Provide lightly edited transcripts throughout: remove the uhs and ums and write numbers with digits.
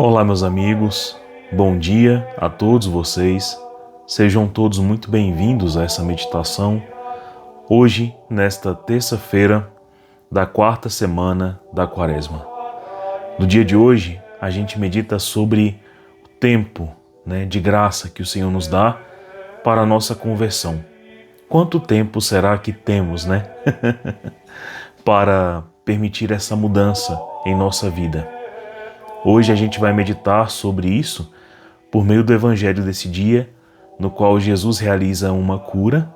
Olá, meus amigos, bom dia a todos vocês, sejam todos muito bem-vindos a essa meditação, hoje, nesta terça-feira da quarta semana da Quaresma. No dia de hoje, a gente medita sobre o tempo, de graça que o Senhor nos dá para a nossa conversão. Quanto tempo será que temos, para permitir essa mudança em nossa vida? Hoje a gente vai meditar sobre isso por meio do Evangelho desse dia, no qual Jesus realiza uma cura,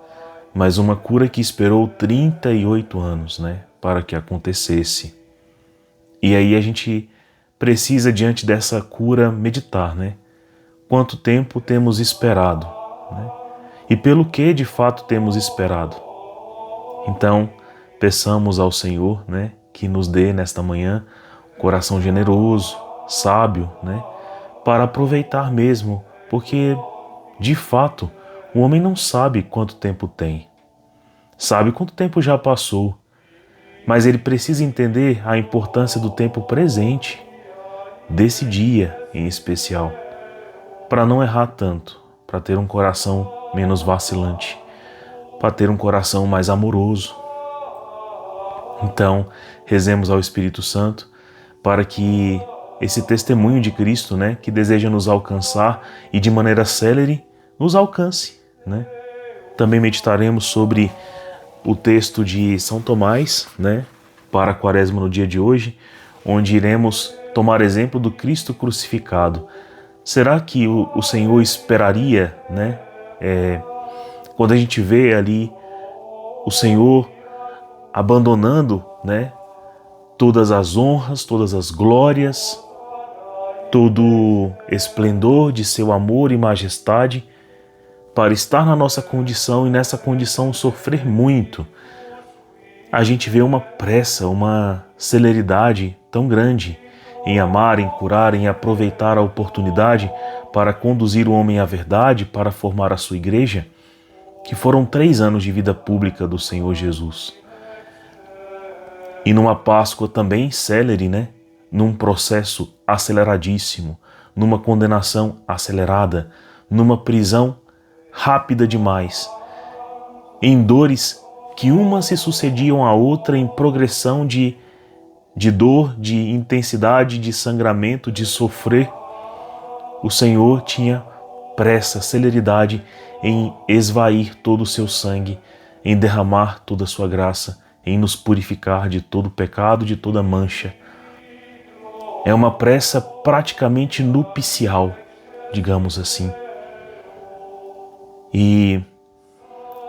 mas uma cura que esperou 38 anos, para que acontecesse. E aí a gente precisa, diante dessa cura, meditar, Quanto tempo temos esperado, E pelo que de fato temos esperado? Então, peçamos ao Senhor, que nos dê nesta manhã um coração generoso, sábio, para aproveitar mesmo, porque de fato o homem não sabe quanto tempo tem, sabe quanto tempo já passou, mas ele precisa entender a importância do tempo presente, desse dia em especial, para não errar tanto, para ter um coração menos vacilante, para ter um coração mais amoroso. Então, rezemos ao Espírito Santo para que esse testemunho de Cristo, que deseja nos alcançar e de maneira célere, nos alcance, Também meditaremos sobre o texto de São Tomás, para a Quaresma no dia de hoje, onde iremos tomar exemplo do Cristo crucificado. Será que o Senhor esperaria, quando a gente vê ali o Senhor abandonando, todas as honras, todas as glórias, todo o esplendor de seu amor e majestade, para estar na nossa condição e nessa condição sofrer muito, a gente vê uma pressa, uma celeridade tão grande em amar, em curar, em aproveitar a oportunidade para conduzir o homem à verdade, para formar a sua igreja, que foram 3 anos de vida pública do Senhor Jesus. E numa Páscoa também célere, num processo aceleradíssimo, numa condenação acelerada, numa prisão rápida demais, em dores que uma se sucediam à outra em progressão de dor, de intensidade, de sangramento, de sofrer. O Senhor tinha pressa, celeridade em esvair todo o seu sangue, em derramar toda a sua graça, em nos purificar de todo pecado, de toda mancha. É uma pressa praticamente nupcial, digamos assim. E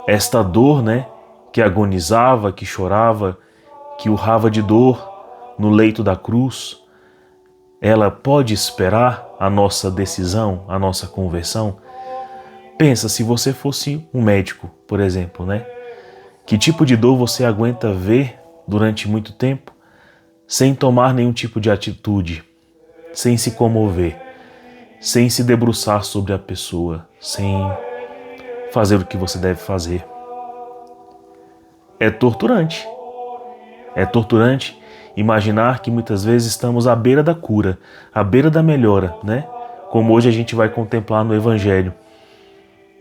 esta dor, que agonizava, que chorava, que urrava de dor no leito da cruz, ela pode esperar a nossa decisão, a nossa conversão? Pensa, se você fosse um médico, por exemplo, Que tipo de dor você aguenta ver durante muito tempo sem tomar nenhum tipo de atitude, sem se comover, sem se debruçar sobre a pessoa, sem fazer o que você deve fazer? É torturante. É torturante imaginar que muitas vezes estamos à beira da cura, à beira da melhora, Como hoje a gente vai contemplar no Evangelho.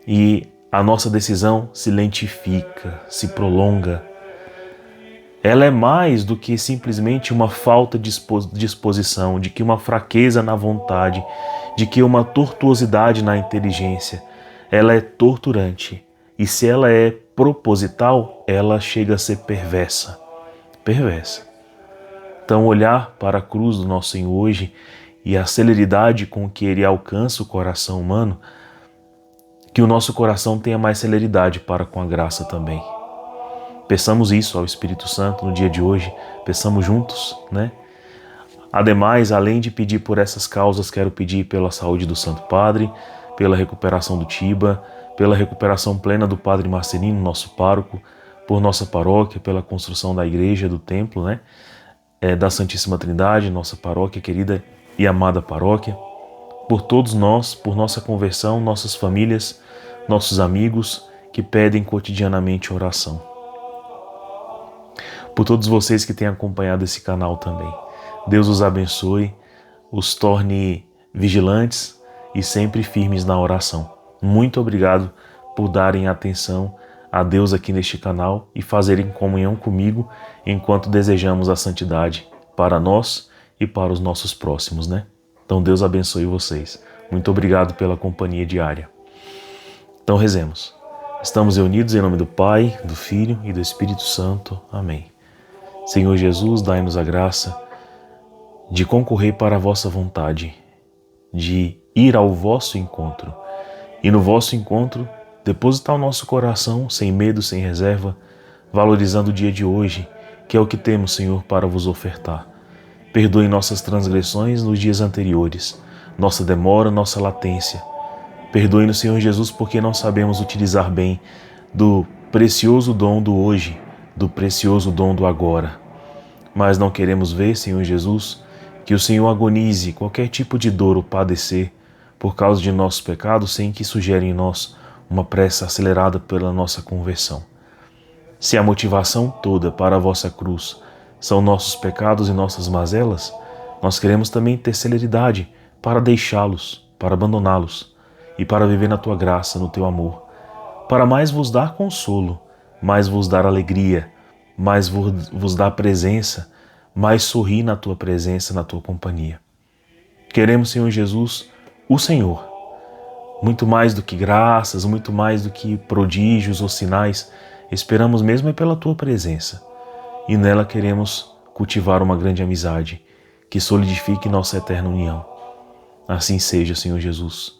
E a nossa decisão se lentifica, se prolonga. Ela é mais do que simplesmente uma falta de disposição, de que uma fraqueza na vontade, de que uma tortuosidade na inteligência. Ela é torturante. E se ela é proposital, ela chega a ser perversa. Perversa. Então, olhar para a cruz do nosso Senhor hoje e a celeridade com que Ele alcança o coração humano, que o nosso coração tenha mais celeridade para com a graça também. Peçamos isso ao Espírito Santo no dia de hoje, peçamos juntos, Ademais, além de pedir por essas causas, quero pedir pela saúde do Santo Padre, pela recuperação do Tiba, pela recuperação plena do Padre Marcelino, nosso pároco, por nossa paróquia, pela construção da igreja, do templo, da Santíssima Trindade, nossa paróquia querida e amada paróquia, por todos nós, por nossa conversão, nossas famílias, nossos amigos que pedem cotidianamente oração. Por todos vocês que têm acompanhado esse canal também. Deus os abençoe, os torne vigilantes e sempre firmes na oração. Muito obrigado por darem atenção a Deus aqui neste canal e fazerem comunhão comigo enquanto desejamos a santidade para nós e para os nossos próximos, né? Então Deus abençoe vocês. Muito obrigado pela companhia diária. Então rezemos. Estamos reunidos em nome do Pai, do Filho e do Espírito Santo. Amém. Senhor Jesus, dai-nos a graça de concorrer para a vossa vontade, de ir ao vosso encontro. E no vosso encontro, depositar o nosso coração sem medo, sem reserva, valorizando o dia de hoje, que é o que temos, Senhor, para vos ofertar. Perdoe nossas transgressões nos dias anteriores, nossa demora, nossa latência. Perdoe-nos, Senhor Jesus, porque não sabemos utilizar bem do precioso dom do hoje, do precioso dom do agora. Mas não queremos ver, Senhor Jesus, que o Senhor agonize qualquer tipo de dor ou padecer por causa de nossos pecados, sem que isso gere em nós uma pressa acelerada pela nossa conversão. Se a motivação toda para a vossa cruz são nossos pecados e nossas mazelas, nós queremos também ter celeridade para deixá-los, para abandoná-los e para viver na tua graça, no teu amor, para mais vos dar consolo, mais vos dar alegria, mais vos dar presença, mais sorrir na tua presença, na tua companhia. Queremos, Senhor Jesus, o Senhor, muito mais do que graças, muito mais do que prodígios ou sinais, esperamos mesmo é pela tua presença. E nela queremos cultivar uma grande amizade que solidifique nossa eterna união. Assim seja, Senhor Jesus.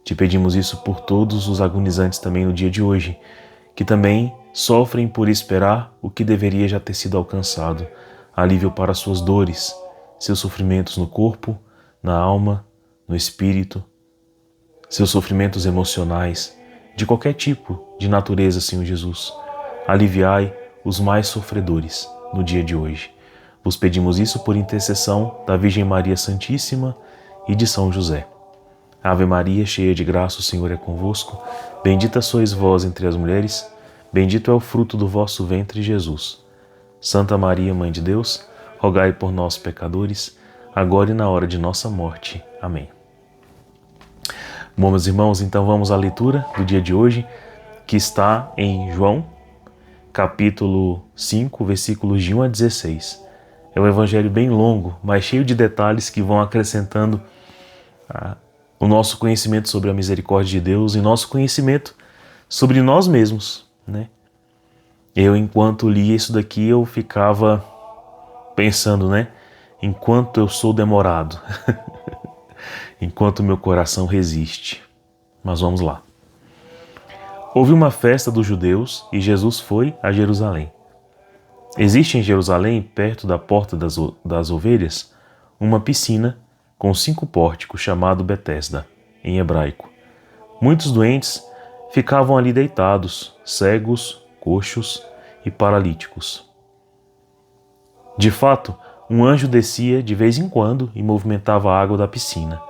Te pedimos isso por todos os agonizantes também no dia de hoje, que também sofrem por esperar o que deveria já ter sido alcançado, alívio para suas dores, seus sofrimentos no corpo, na alma, no espírito, seus sofrimentos emocionais, de qualquer tipo de natureza, Senhor Jesus. Aliviai os mais sofredores no dia de hoje. Vos pedimos isso por intercessão da Virgem Maria Santíssima e de São José. Ave Maria, cheia de graça, o Senhor é convosco. Bendita sois vós entre as mulheres, bendito é o fruto do vosso ventre, Jesus. Santa Maria, Mãe de Deus, rogai por nós, pecadores, agora e na hora de nossa morte. Amém. Bom, meus irmãos, então vamos à leitura do dia de hoje, que está em João, capítulo 5, versículos de 1 a 16. É um evangelho bem longo, mas cheio de detalhes que vão acrescentando o nosso conhecimento sobre a misericórdia de Deus e nosso conhecimento sobre nós mesmos, né? Eu, enquanto li isso daqui, eu ficava pensando, né? Enquanto eu sou demorado, enquanto meu coração resiste. Mas vamos lá. Houve uma festa dos judeus e Jesus foi a Jerusalém. Existe em Jerusalém, perto da porta das ovelhas, uma piscina com 5 pórticos chamado Betesda, em hebraico. Muitos doentes ficavam ali deitados, cegos, coxos e paralíticos. De fato, um anjo descia de vez em quando e movimentava a água da piscina.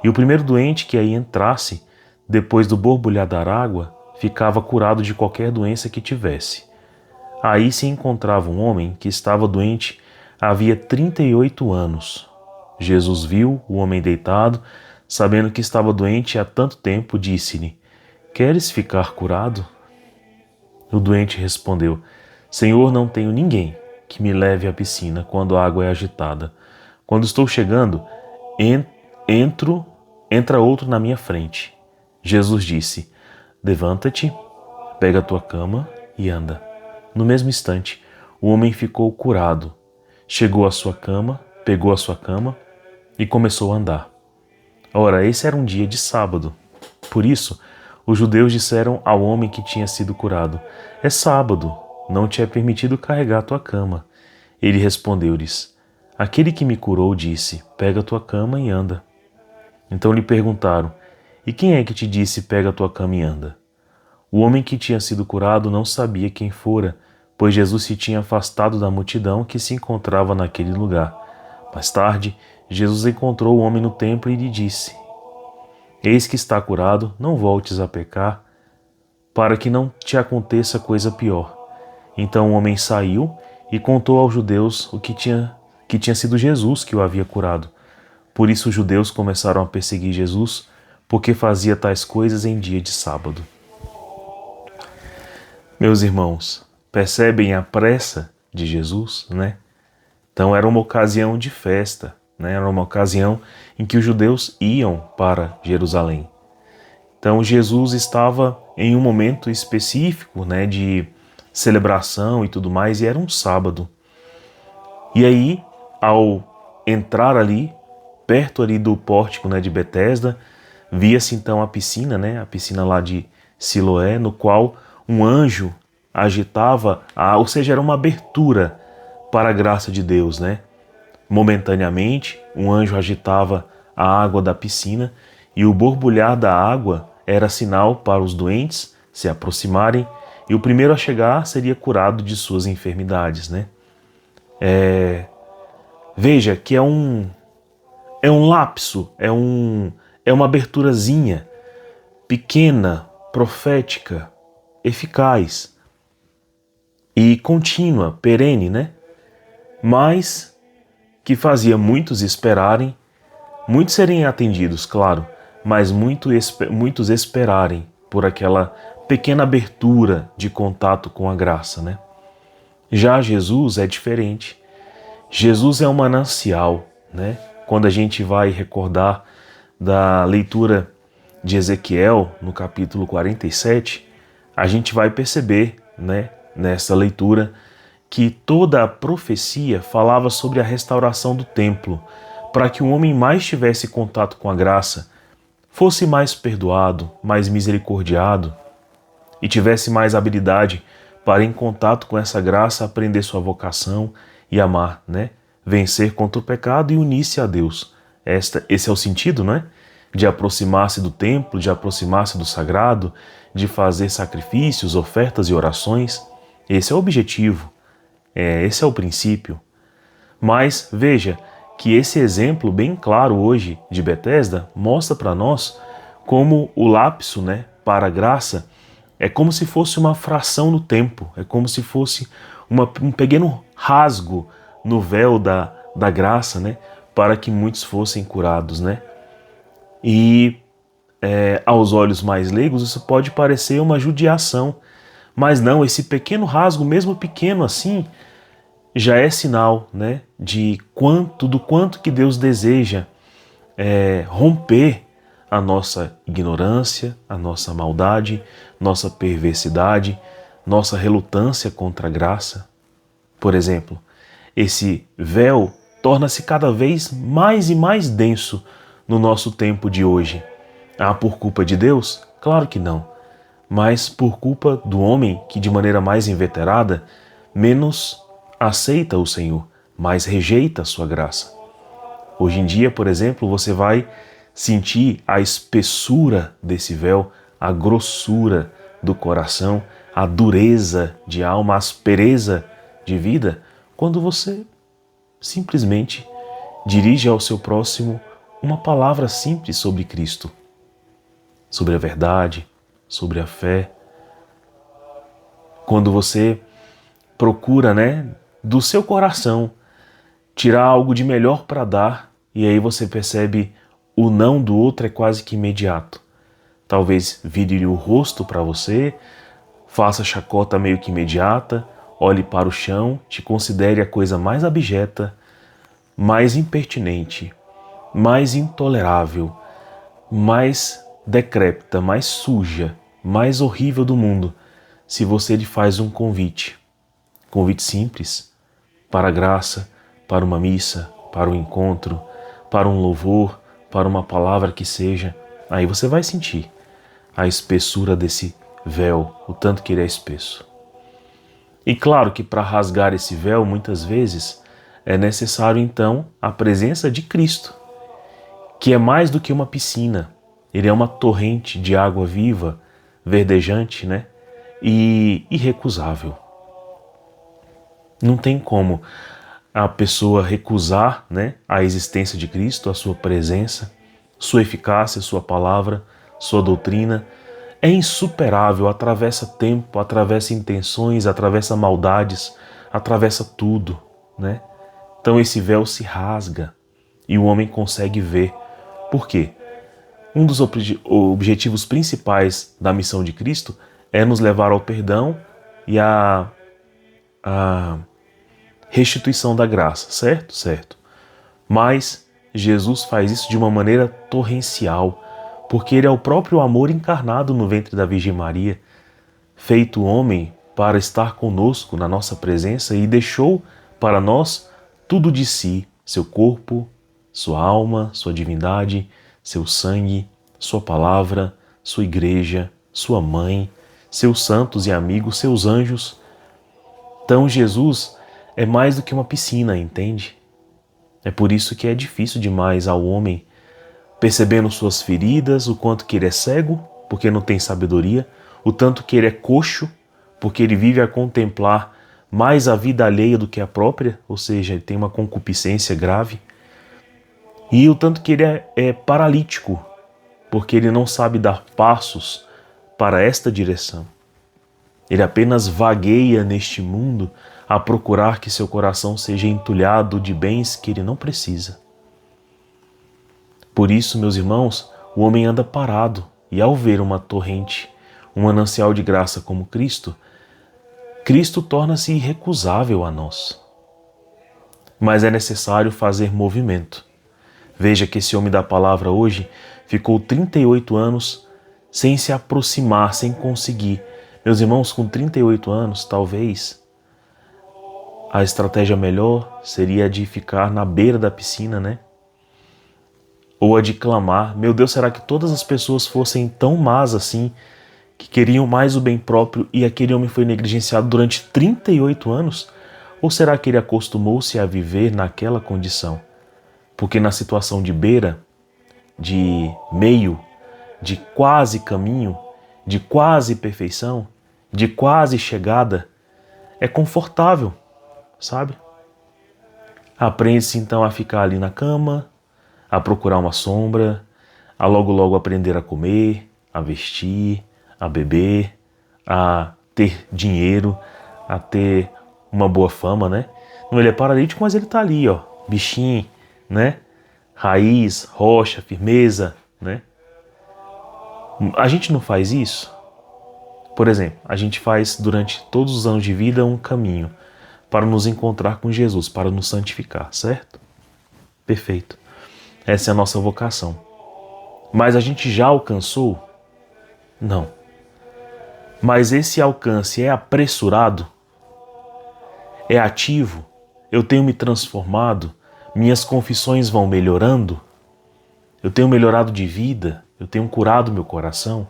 E o primeiro doente que aí entrasse, depois do borbulhar da água, ficava curado de qualquer doença que tivesse. Aí se encontrava um homem que estava doente havia 38 anos. Jesus viu o homem deitado, sabendo que estava doente há tanto tempo, disse-lhe: "Queres ficar curado?" O doente respondeu: "Senhor, não tenho ninguém que me leve à piscina quando a água é agitada. Quando estou chegando, entra outro na minha frente." Jesus disse: "Levanta-te, pega a tua cama e anda." No mesmo instante, o homem ficou curado. Chegou à sua cama, pegou a sua cama e começou a andar. Ora, esse era um dia de sábado. Por isso, os judeus disseram ao homem que tinha sido curado: "É sábado, não te é permitido carregar a tua cama." Ele respondeu-lhes: "Aquele que me curou disse: pega a tua cama e anda." Então lhe perguntaram: "E quem é que te disse: pega a tua cama e anda?" O homem que tinha sido curado não sabia quem fora, pois Jesus se tinha afastado da multidão que se encontrava naquele lugar. Mais tarde, Jesus encontrou o homem no templo e lhe disse: "Eis que está curado, não voltes a pecar, para que não te aconteça coisa pior." Então o homem saiu e contou aos judeus que tinha sido Jesus que o havia curado. Por isso os judeus começaram a perseguir Jesus, porque fazia tais coisas em dia de sábado. Meus irmãos, percebem a pressa de Jesus, né? Então era uma ocasião de festa, né? Era uma ocasião em que os judeus iam para Jerusalém. Então Jesus estava em um momento específico, né, de celebração e tudo mais, e era um sábado. E aí, ao entrar ali, perto ali do pórtico, né, de Betesda, via-se então a piscina, né, a piscina lá de Siloé, no qual um anjo agitava, ou seja, era uma abertura para a graça de Deus, né? Momentaneamente, um anjo agitava a água da piscina e o borbulhar da água era sinal para os doentes se aproximarem e o primeiro a chegar seria curado de suas enfermidades, né? Veja que é um lapso, é uma aberturazinha pequena, profética, eficaz e contínua, perene, né? Mas que fazia muitos esperarem, muitos serem atendidos, claro, mas muitos esperarem por aquela pequena abertura de contato com a graça, né? Já Jesus é diferente. Jesus é um manancial, né? Quando a gente vai recordar da leitura de Ezequiel, no capítulo 47, a gente vai perceber, né, nessa leitura, que toda a profecia falava sobre a restauração do templo, para que o homem mais tivesse contato com a graça, fosse mais perdoado, mais misericordiado e tivesse mais habilidade para, em contato com essa graça, aprender sua vocação e amar, né? Vencer contra o pecado e unir-se a Deus. Esse é o sentido, né? De aproximar-se do templo, de aproximar-se do sagrado, de fazer sacrifícios, ofertas e orações. Esse é o objetivo. Esse é o princípio. Mas veja que esse exemplo bem claro hoje de Betesda mostra para nós como o lapso, né, para a graça é como se fosse uma fração no tempo, é como se fosse um pequeno rasgo no véu da graça, né, para que muitos fossem curados, né? E aos olhos mais leigos isso pode parecer uma judiação, mas não, esse pequeno rasgo, mesmo pequeno assim, já é sinal, né, do quanto que Deus deseja romper a nossa ignorância, a nossa maldade, nossa perversidade, nossa relutância contra a graça. Por exemplo, esse véu torna-se cada vez mais e mais denso no nosso tempo de hoje. Por culpa de Deus? Claro que não. Mas por culpa do homem que, de maneira mais inveterada, menos aceita o Senhor, mas rejeita a sua graça. Hoje em dia, por exemplo, você vai sentir a espessura desse véu, a grossura do coração, a dureza de alma, a aspereza de vida, quando você simplesmente dirige ao seu próximo uma palavra simples sobre Cristo, sobre a verdade, sobre a fé. Quando você procura, né, do seu coração tirar algo de melhor para dar, e aí você percebe o não do outro é quase que imediato. Talvez vire o rosto para você, faça chacota meio que imediata, olhe para o chão, te considere a coisa mais abjeta, mais impertinente, mais intolerável, mais decrépita, mais suja, mais horrível do mundo, se você lhe faz um convite simples, para a graça, para uma missa, para um encontro, para um louvor, para uma palavra que seja, aí você vai sentir a espessura desse véu, o tanto que ele é espesso. E claro que para rasgar esse véu, muitas vezes, é necessário então a presença de Cristo, que é mais do que uma piscina. Ele é uma torrente de água viva, verdejante, né? E irrecusável. Não tem como a pessoa recusar, né, a existência de Cristo, a sua presença, sua eficácia, sua palavra, sua doutrina. É insuperável, atravessa tempo, atravessa intenções, atravessa maldades, atravessa tudo, né? Então esse véu se rasga e o homem consegue ver. Por quê? Um dos objetivos principais da missão de Cristo é nos levar ao perdão e à restituição da graça, certo? Certo. Mas Jesus faz isso de uma maneira torrencial, porque ele é o próprio amor encarnado no ventre da Virgem Maria, feito homem para estar conosco na nossa presença e deixou para nós tudo de si, seu corpo, sua alma, sua divindade, seu sangue, sua palavra, sua igreja, sua mãe, seus santos e amigos, seus anjos. Então Jesus é mais do que uma piscina, entende? É por isso que é difícil demais ao homem, percebendo suas feridas, o quanto que ele é cego, porque não tem sabedoria, o tanto que ele é coxo, porque ele vive a contemplar mais a vida alheia do que a própria, ou seja, ele tem uma concupiscência grave, e o tanto que ele é paralítico, porque ele não sabe dar passos para esta direção. Ele apenas vagueia neste mundo a procurar que seu coração seja entulhado de bens que ele não precisa. Por isso, meus irmãos, o homem anda parado e ao ver uma torrente, um manancial de graça como Cristo, Cristo torna-se irrecusável a nós. Mas é necessário fazer movimento. Veja que esse homem da palavra hoje ficou 38 anos sem se aproximar, sem conseguir. Meus irmãos, com 38 anos, talvez a estratégia melhor seria a de ficar na beira da piscina, né? Ou a de clamar: meu Deus, será que todas as pessoas fossem tão más assim, que queriam mais o bem próprio e aquele homem foi negligenciado durante 38 anos? Ou será que ele acostumou-se a viver naquela condição? Porque na situação de beira, de meio, de quase caminho, de quase perfeição, de quase chegada, é confortável, sabe? Aprende-se então a ficar ali na cama, a procurar uma sombra, a logo aprender a comer, a vestir, a beber, a ter dinheiro, a ter uma boa fama, né? Não, ele é paralítico, mas ele tá ali, ó, bichinho, né? Raiz, rocha, firmeza, né? A gente não faz isso? Por exemplo, a gente faz durante todos os anos de vida um caminho para nos encontrar com Jesus, para nos santificar, certo? Perfeito. Essa é a nossa vocação. Mas a gente já alcançou? Não. Mas esse alcance é apressurado? É ativo? Eu tenho me transformado? Minhas confissões vão melhorando? Eu tenho melhorado de vida? Eu tenho curado meu coração?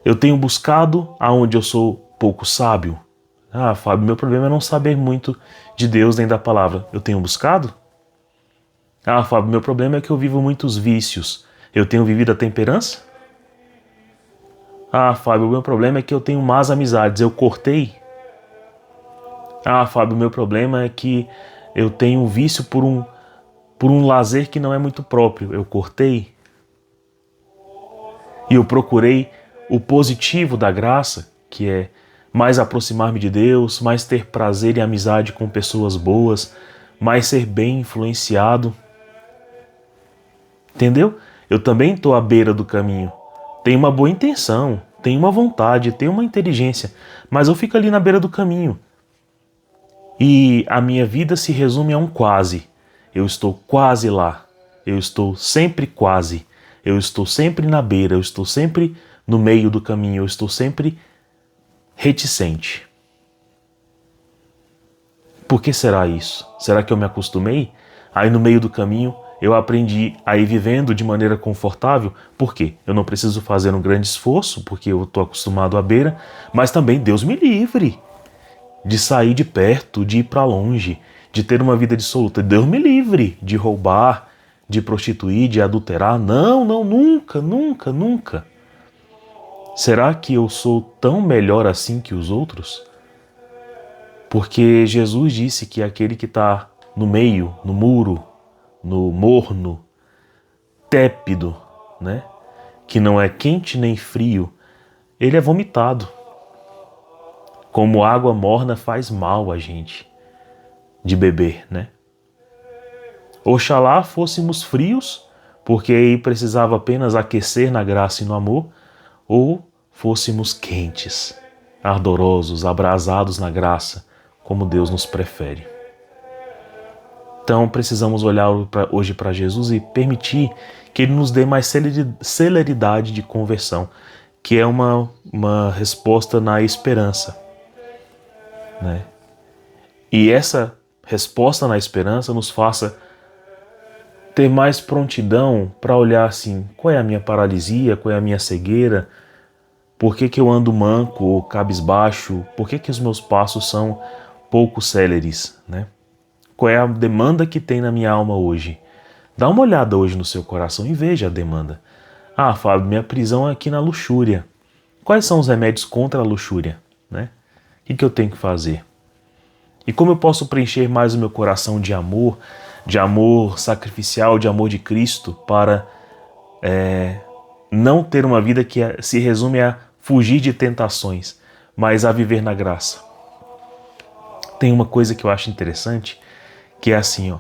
Eu tenho buscado aonde eu sou pouco sábio? Ah, Fábio, meu problema é não saber muito de Deus nem da palavra. Eu tenho buscado? Ah, Fábio, meu problema é que eu vivo muitos vícios. Eu tenho vivido a temperança? Ah, Fábio, meu problema é que eu tenho más amizades. Eu cortei? Ah, Fábio, meu problema é que eu tenho um vício por um lazer que não é muito próprio. Eu cortei? E eu procurei o positivo da graça, que é mais aproximar-me de Deus, mais ter prazer e amizade com pessoas boas, mais ser bem influenciado. Entendeu? Eu também estou à beira do caminho. Tenho uma boa intenção, tenho uma vontade, tenho uma inteligência, mas eu fico ali na beira do caminho. E a minha vida se resume a um quase. Eu estou quase lá. Eu estou sempre quase. Eu estou sempre na beira. Eu estou sempre no meio do caminho. Eu estou sempre reticente. Por que será isso? Será que eu me acostumei? Aí no meio do caminho eu aprendi a ir vivendo de maneira confortável. Por quê? Eu não preciso fazer um grande esforço, porque eu estou acostumado à beira, mas também Deus me livre de sair de perto, de ir para longe, de ter uma vida dissoluta. Deus me livre de roubar, de prostituir, de adulterar. Não, nunca, nunca, nunca. Será que eu sou tão melhor assim que os outros? Porque Jesus disse que aquele que está no meio, no muro, no morno, tépido, né? Que não é quente nem frio, ele é vomitado. Como água morna faz mal a gente de beber, né? Oxalá fôssemos frios, porque aí precisava apenas aquecer na graça e no amor, ou fôssemos quentes, ardorosos, abrasados na graça, como Deus nos prefere. Então precisamos olhar hoje para Jesus e permitir que Ele nos dê mais celeridade de conversão, que é uma resposta na esperança, né? E essa resposta na esperança nos faça ter mais prontidão para olhar assim, qual é a minha paralisia, qual é a minha cegueira, por que eu ando manco ou cabisbaixo, por que os meus passos são pouco céleres, né? Qual é a demanda que tem na minha alma hoje? Dá uma olhada hoje no seu coração e veja a demanda. Ah, Fábio, minha prisão é aqui na luxúria. Quais são os remédios contra a luxúria, né? O que eu tenho que fazer? E como eu posso preencher mais o meu coração de amor sacrificial, de amor de Cristo, para não ter uma vida que se resume a fugir de tentações, mas a viver na graça? Tem uma coisa que eu acho interessante, que é assim, ó.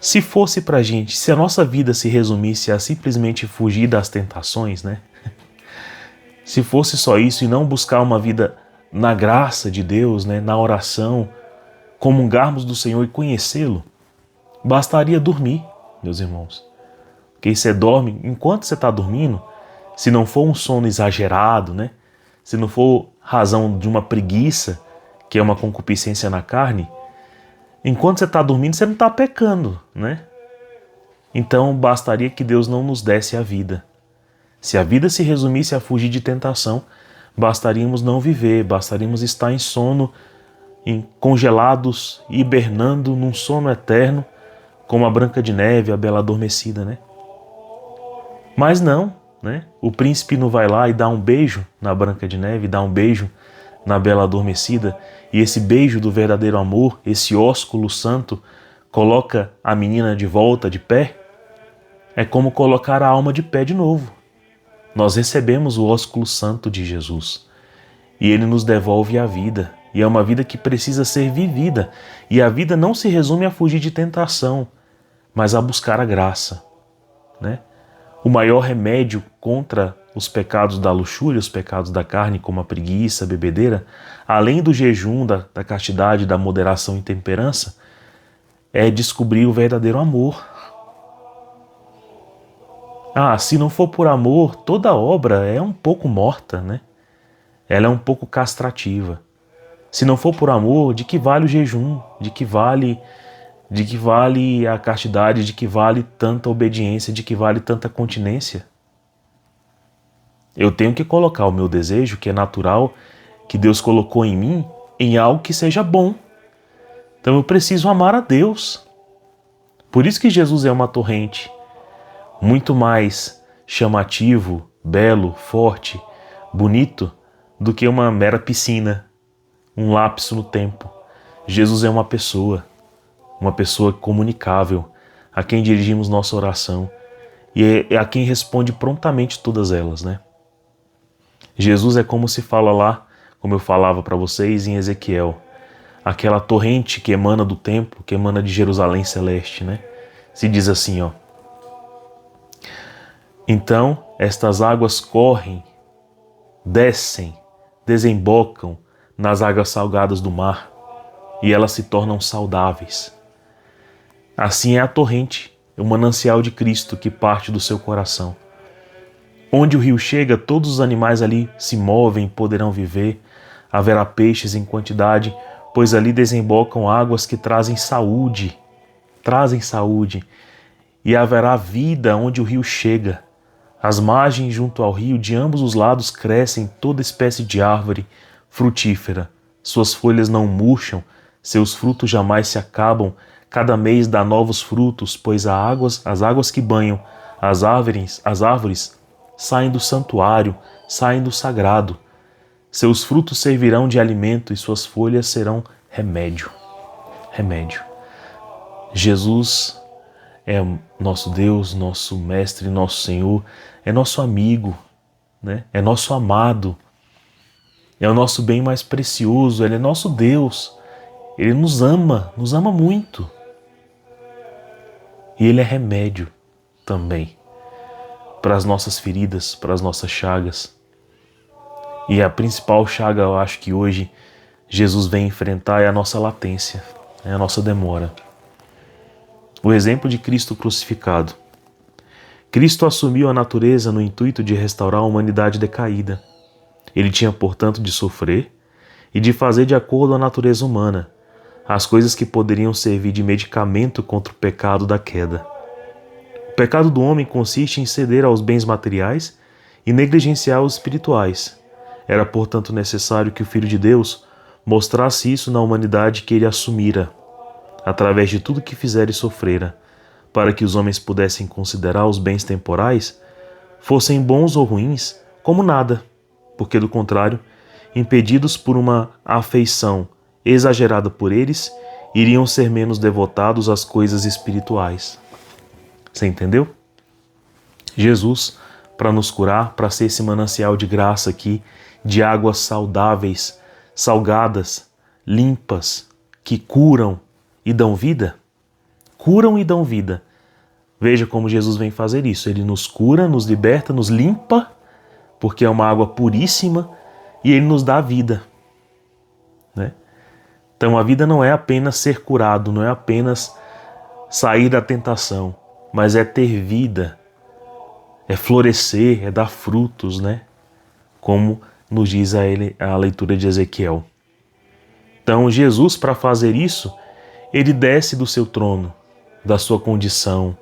Se fosse pra gente, se a nossa vida se resumisse a simplesmente fugir das tentações, né? Se fosse só isso e não buscar uma vida na graça de Deus, né, na oração, comungarmos do Senhor e conhecê-lo, bastaria dormir, meus irmãos. Porque você dorme, enquanto você está dormindo, se não for um sono exagerado, né, se não for razão de uma preguiça, que é uma concupiscência na carne, enquanto você está dormindo, você não está pecando, né? Então bastaria que Deus não nos desse a vida. Se a vida se resumisse a fugir de tentação, bastaríamos não viver, bastaríamos estar em sono, congelados, hibernando num sono eterno, como a Branca de Neve, a Bela Adormecida, né? Mas não, né? O príncipe não vai lá e dá um beijo na Branca de Neve, dá um beijo na Bela Adormecida, e esse beijo do verdadeiro amor, esse ósculo santo, coloca a menina de volta de pé. É como colocar a alma de pé de novo. Nós recebemos o ósculo santo de Jesus e ele nos devolve a vida, e é uma vida que precisa ser vivida, e a vida não se resume a fugir de tentação, mas a buscar a graça, né? O maior remédio contra os pecados da luxúria, os pecados da carne, como a preguiça, a bebedeira, além do jejum, da castidade, da moderação e temperança, é descobrir o verdadeiro amor. Ah, se não for por amor, toda obra é um pouco morta, né? Ela é um pouco castrativa. Se não for por amor, de que vale o jejum? De que vale a castidade? De que vale tanta obediência? De que vale tanta continência? Eu tenho que colocar o meu desejo, que é natural, que Deus colocou em mim, em algo que seja bom. Então eu preciso amar a Deus. Por isso que Jesus é uma torrente muito mais chamativo, belo, forte, bonito, do que uma mera piscina, um lapso no tempo. Jesus é uma pessoa comunicável, a quem dirigimos nossa oração e é a quem responde prontamente todas elas, né? Jesus é como se fala lá, como eu falava para vocês em Ezequiel, aquela torrente que emana do templo, que emana de Jerusalém celeste, né? Se diz assim, ó: então estas águas correm, descem, desembocam nas águas salgadas do mar e elas se tornam saudáveis. Assim é a torrente, o manancial de Cristo que parte do seu coração. Onde o rio chega, todos os animais ali se movem e poderão viver. Haverá peixes em quantidade, pois ali desembocam águas que trazem saúde. E haverá vida onde o rio chega. As margens junto ao rio, de ambos os lados, crescem toda espécie de árvore frutífera. Suas folhas não murcham, seus frutos jamais se acabam. Cada mês dá novos frutos, pois as águas que banham as árvores saem do santuário, saem do sagrado. Seus frutos servirão de alimento e suas folhas serão remédio. Remédio. Jesus é nosso Deus, nosso Mestre, nosso Senhor, é nosso amigo, né? É nosso amado, é o nosso bem mais precioso, Ele é nosso Deus, Ele nos ama muito. E ele é remédio também para as nossas feridas, para as nossas chagas. E a principal chaga, eu acho que hoje Jesus vem enfrentar é a nossa latência, é a nossa demora. O exemplo de Cristo crucificado. Cristo assumiu a natureza no intuito de restaurar a humanidade decaída. Ele tinha, portanto, de sofrer e de fazer de acordo com a natureza humana as coisas que poderiam servir de medicamento contra o pecado da queda. O pecado do homem consiste em ceder aos bens materiais e negligenciar os espirituais. Era, portanto, necessário que o Filho de Deus mostrasse isso na humanidade que ele assumira, através de tudo que fizera e sofrera, para que os homens pudessem considerar os bens temporais, fossem bons ou ruins, como nada, porque, do contrário, impedidos por uma afeição exagerada por eles, iriam ser menos devotados às coisas espirituais. Você entendeu? Jesus, para nos curar, para ser esse manancial de graça aqui, de águas saudáveis, salgadas, limpas, que curam e dão vida? Curam e dão vida. Veja como Jesus vem fazer isso. Ele nos cura, nos liberta, nos limpa, porque é uma água puríssima, e ele nos dá a vida, né? Então a vida não é apenas ser curado, não é apenas sair da tentação, mas é ter vida, é florescer, é dar frutos, né? Como nos diz a leitura de Ezequiel. Então Jesus, para fazer isso, ele desce do seu trono, da sua condição,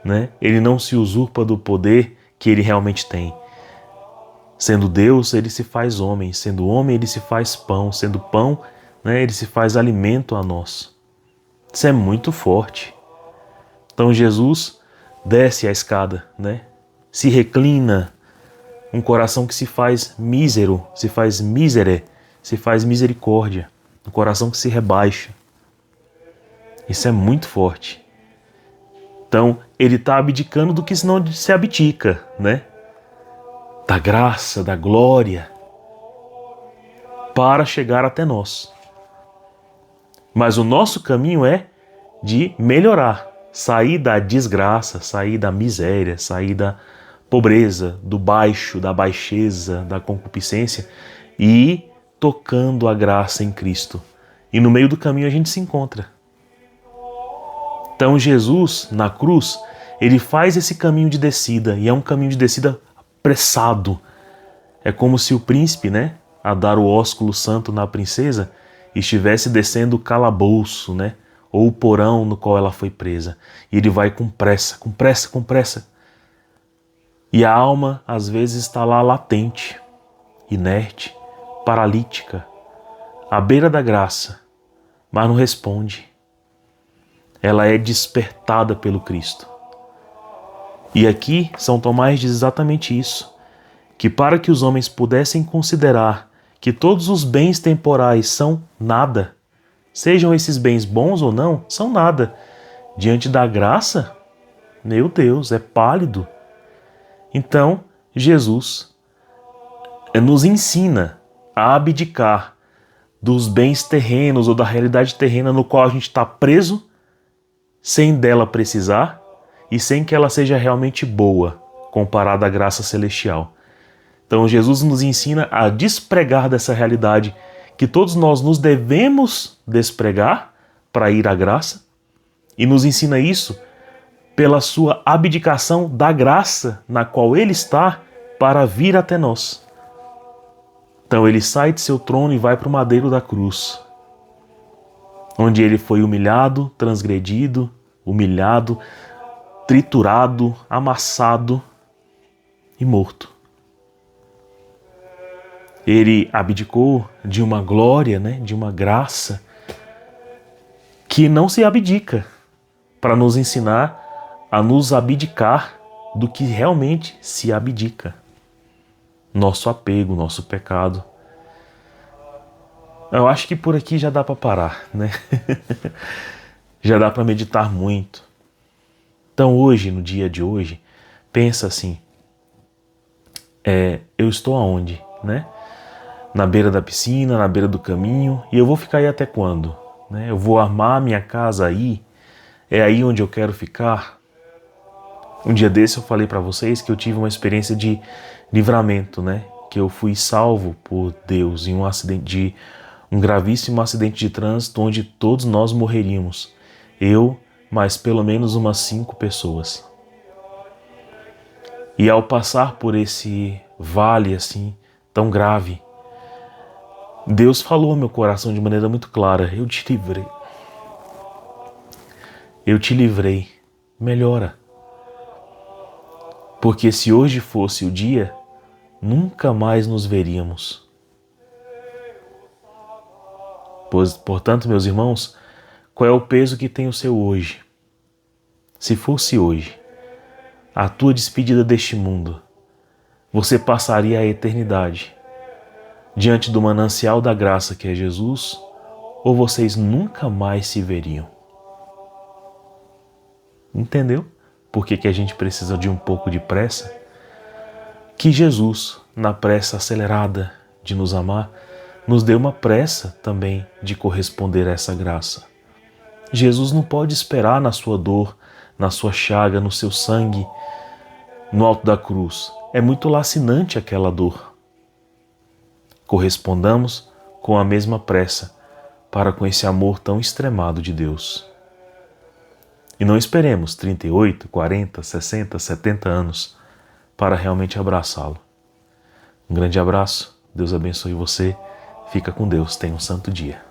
né? Ele não se usurpa do poder que ele realmente tem. Sendo Deus, ele se faz homem. Sendo homem, ele se faz pão. Sendo pão, né, ele se faz alimento a nós. Isso é muito forte. Então Jesus desce a escada, né? Se reclina, um coração que se faz mísero, se faz mísere, se faz misericórdia, um coração que se rebaixa. Isso é muito forte. Então ele está abdicando do que senão se abdica, né? Da graça, da glória, para chegar até nós. Mas o nosso caminho é de melhorar, sair da desgraça, sair da miséria, sair da pobreza, do baixo, da baixeza, da concupiscência e ir tocando a graça em Cristo. E no meio do caminho a gente se encontra. Então Jesus, na cruz, ele faz esse caminho de descida, e é um caminho de descida apressado. É como se o príncipe, né, a dar o ósculo santo na princesa, estivesse descendo o calabouço, né, ou o porão no qual ela foi presa. E ele vai com pressa, com pressa, com pressa. E a alma, às vezes, está lá latente, inerte, paralítica, à beira da graça, mas não responde. Ela é despertada pelo Cristo. E aqui São Tomás diz exatamente isso, que para que os homens pudessem considerar que todos os bens temporais são nada, sejam esses bens bons ou não, são nada, diante da graça, meu Deus, é pálido. Então, Jesus nos ensina a abdicar dos bens terrenos ou da realidade terrena no qual a gente está preso, sem dela precisar e sem que ela seja realmente boa, comparada à graça celestial. Então Jesus nos ensina a despregar dessa realidade que todos nós nos devemos despregar para ir à graça, e nos ensina isso pela sua abdicação da graça na qual ele está para vir até nós. Então ele sai de seu trono e vai para o madeiro da cruz, onde ele foi humilhado, transgredido, humilhado, triturado, amassado e morto. Ele abdicou de uma glória, né, de uma graça que não se abdica, para nos ensinar a nos abdicar do que realmente se abdica. Nosso apego, nosso pecado. Eu acho que por aqui já dá para parar, né? Já dá para meditar muito. Então hoje, no dia de hoje, pensa assim, eu estou aonde, né? Na beira da piscina, na beira do caminho, e eu vou ficar aí até quando? Né? Eu vou armar minha casa aí, É aí onde eu quero ficar? Um dia desse eu falei para vocês que eu tive uma experiência de livramento, né? Que eu fui salvo por Deus em um gravíssimo acidente de trânsito onde todos nós morreríamos. Eu, mais pelo menos umas 5 pessoas. E ao passar por esse vale assim, tão grave, Deus falou ao meu coração de maneira muito clara: eu te livrei. Eu te livrei. Melhora. Porque se hoje fosse o dia, nunca mais nos veríamos. Pois, portanto, meus irmãos, qual é o peso que tem o seu hoje? Se fosse hoje, a tua despedida deste mundo, você passaria a eternidade diante do manancial da graça que é Jesus, ou vocês nunca mais se veriam? Entendeu? Por que a gente precisa de um pouco de pressa? Que Jesus, na pressa acelerada de nos amar, nos dê uma pressa também de corresponder a essa graça. Jesus não pode esperar na sua dor, na sua chaga, no seu sangue, no alto da cruz. É muito lacinante aquela dor. Correspondamos com a mesma pressa para com esse amor tão extremado de Deus. E não esperemos 38, 40, 60, 70 anos para realmente abraçá-lo. Um grande abraço, Deus abençoe você, fica com Deus, tenha um santo dia.